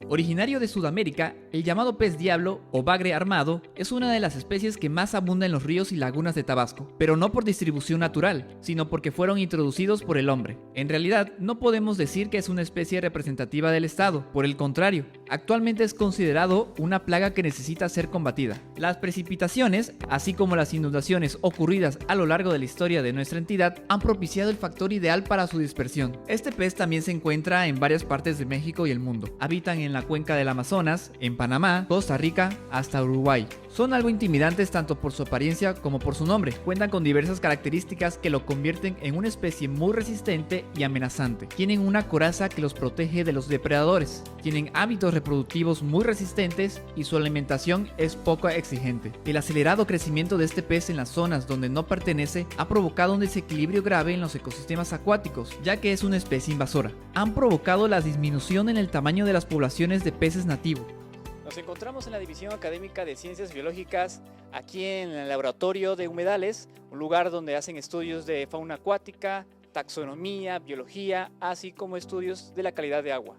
Originario de Sudamérica, el llamado pez diablo o bagre armado es una de las especies que más abunda en los ríos y lagunas de Tabasco, pero no por distribución natural, sino porque fueron introducidos por el hombre. En realidad, no podemos decir que es una especie representativa del estado, por el contrario, actualmente es considerado una plaga que necesita ser combatida. Las precipitaciones, así como las inundaciones ocurridas a lo largo de la historia de nuestra entidad, han propiciado el factor ideal para su dispersión. Este pez también se encuentra en varias partes de México y el mundo. Habitan en la cuenca del Amazonas, en Panamá, Costa Rica, hasta Uruguay. Son algo intimidantes tanto por su apariencia como por su nombre. Cuentan con diversas características que lo convierten en una especie muy resistente y amenazante. Tienen una coraza que los protege de los depredadores. Tienen hábitos reproductivos muy resistentes y su alimentación es poco exigente. El acelerado crecimiento de este pez en las zonas donde no pertenece ha provocado un desequilibrio grave en los ecosistemas acuáticos, ya que es una especie invasora. Han provocado la disminución en el tamaño de las poblaciones de peces nativos. Nos encontramos en la División Académica de Ciencias Biológicas, aquí en el Laboratorio de Humedales, un lugar donde hacen estudios de fauna acuática, taxonomía, biología, así como estudios de la calidad de agua.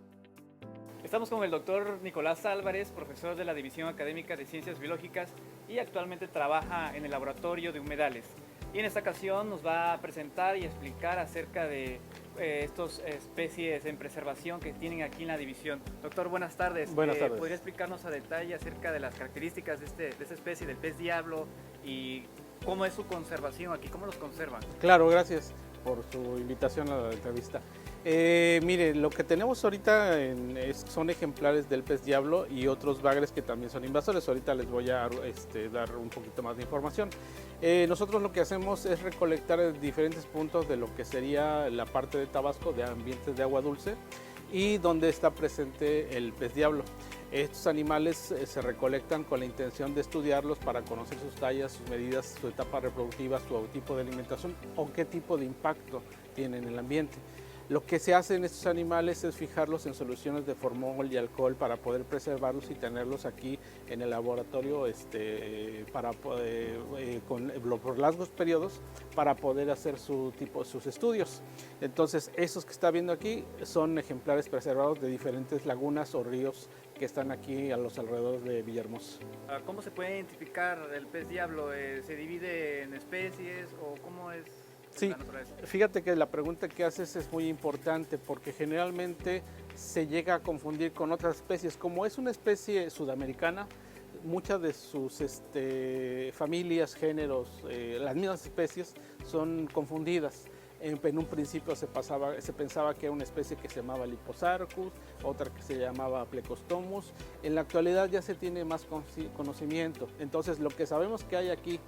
Estamos con el doctor Nicolás Álvarez, profesor de la División Académica de Ciencias Biológicas y actualmente trabaja en el Laboratorio de Humedales. Y en esta ocasión nos va a presentar y explicar acerca de estas especies en preservación que tienen aquí en la división. Doctor, buenas tardes. Buenas tardes. ¿Podría explicarnos a detalle acerca de las características de esta especie del pez diablo y cómo es su conservación aquí? ¿Cómo los conservan? Claro, gracias por su invitación a la entrevista. Mire, lo que tenemos ahorita son ejemplares del pez diablo y otros bagres que también son invasores. Ahorita les voy a dar un poquito más de información. Nosotros lo que hacemos es recolectar diferentes puntos de lo que sería la parte de Tabasco, de ambientes de agua dulce, y donde está presente el pez diablo. Estos animales se recolectan con la intención de estudiarlos para conocer sus tallas, sus medidas, su etapa reproductiva, su tipo de alimentación o qué tipo de impacto tienen en el ambiente. Lo que se hace en estos animales es fijarlos en soluciones de formol y alcohol para poder preservarlos y tenerlos aquí en el laboratorio por largos periodos para poder hacer sus estudios. Entonces, esos que está viendo aquí son ejemplares preservados de diferentes lagunas o ríos que están aquí a los alrededores de Villahermosa. ¿Cómo se puede identificar el pez diablo? ¿Se divide en especies o cómo es? Sí, fíjate que la pregunta que haces es muy importante porque generalmente se llega a confundir con otras especies. Como es una especie sudamericana, muchas de sus familias, géneros, las mismas especies son confundidas. En un principio se pensaba que era una especie que se llamaba Liposarcus, otra que se llamaba Plecostomus. En la actualidad ya se tiene más conocimiento. Entonces lo que sabemos que hay aquí,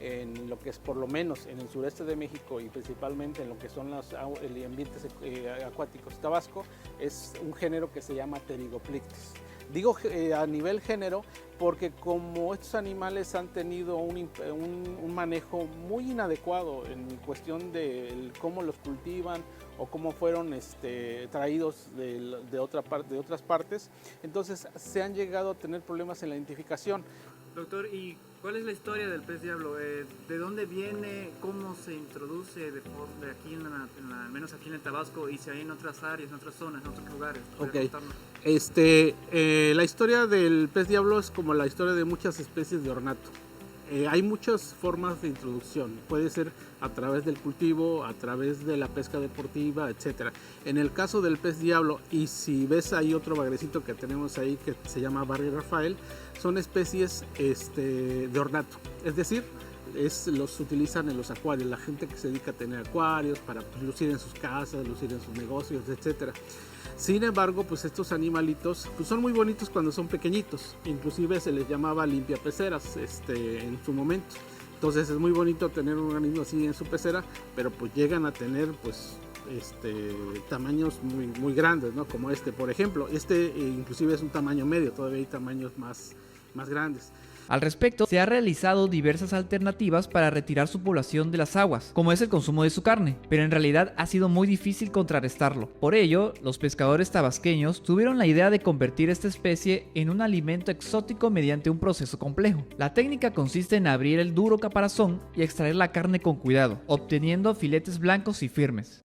en lo que es por lo menos en el sureste de México y principalmente en lo que son los ambientes acuáticos de Tabasco, es un género que se llama Pterygoplictes. Digo a nivel género porque como estos animales han tenido un manejo muy inadecuado en cuestión de cómo los cultivan o cómo fueron traídos de otras partes, entonces se han llegado a tener problemas en la identificación. Doctor, ¿y cuál es la historia del pez diablo? ¿De dónde viene? ¿Cómo se introduce de aquí al menos aquí en el Tabasco y si hay en otras áreas, en otras zonas, en otros lugares? Okay. La historia del pez diablo es como la historia de muchas especies de ornato. Hay muchas formas de introducción, puede ser a través del cultivo, a través de la pesca deportiva, etc. En el caso del pez diablo, y si ves ahí otro bagrecito que tenemos ahí que se llama Barry Rafael, son especies de ornato, es decir, los utilizan en los acuarios, la gente que se dedica a tener acuarios para lucir en sus casas, lucir en sus negocios, etc. Sin embargo, pues estos animalitos pues son muy bonitos cuando son pequeñitos, inclusive se les llamaba limpiapeceras en su momento. Entonces es muy bonito tener un organismo así en su pecera, pero pues llegan a tener pues tamaños muy grandes, ¿no? Como por ejemplo, inclusive es un tamaño medio, todavía hay tamaños más grandes. Al respecto, se han realizado diversas alternativas para retirar su población de las aguas, como es el consumo de su carne, pero en realidad ha sido muy difícil contrarrestarlo. Por ello, los pescadores tabasqueños tuvieron la idea de convertir esta especie en un alimento exótico mediante un proceso complejo. La técnica consiste en abrir el duro caparazón y extraer la carne con cuidado, obteniendo filetes blancos y firmes.